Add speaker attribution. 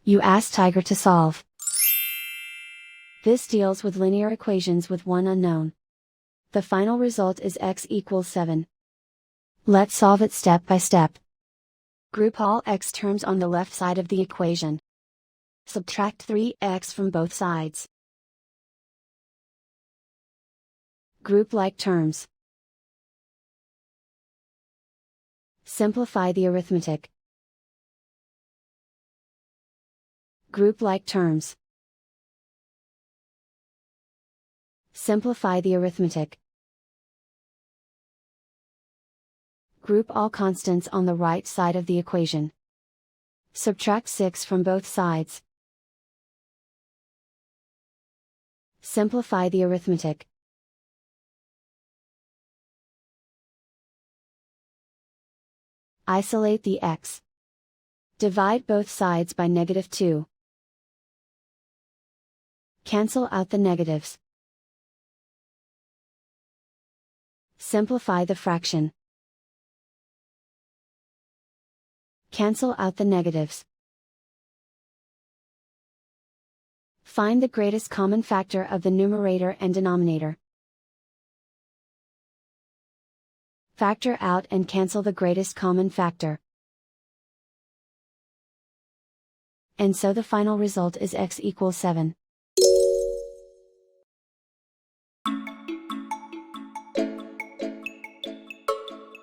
Speaker 1: You ask Tiger to solve. This deals with linear equations with one unknown. The final result is x equals 7. Let's solve it step by step. Group all x terms on the left side of the equation. Subtract 3x from both sides. Group like terms. Simplify the arithmetic. Group like terms. Simplify the arithmetic. Group all constants on the right side of the equation. Subtract 6 from both sides. Simplify the arithmetic. Isolate the x. Divide both sides by -2. Cancel out the negatives. Simplify the fraction. Cancel out the negatives. Find the greatest common factor of the numerator and denominator. Factor out and cancel the greatest common factor. And so the final result is x equals 7.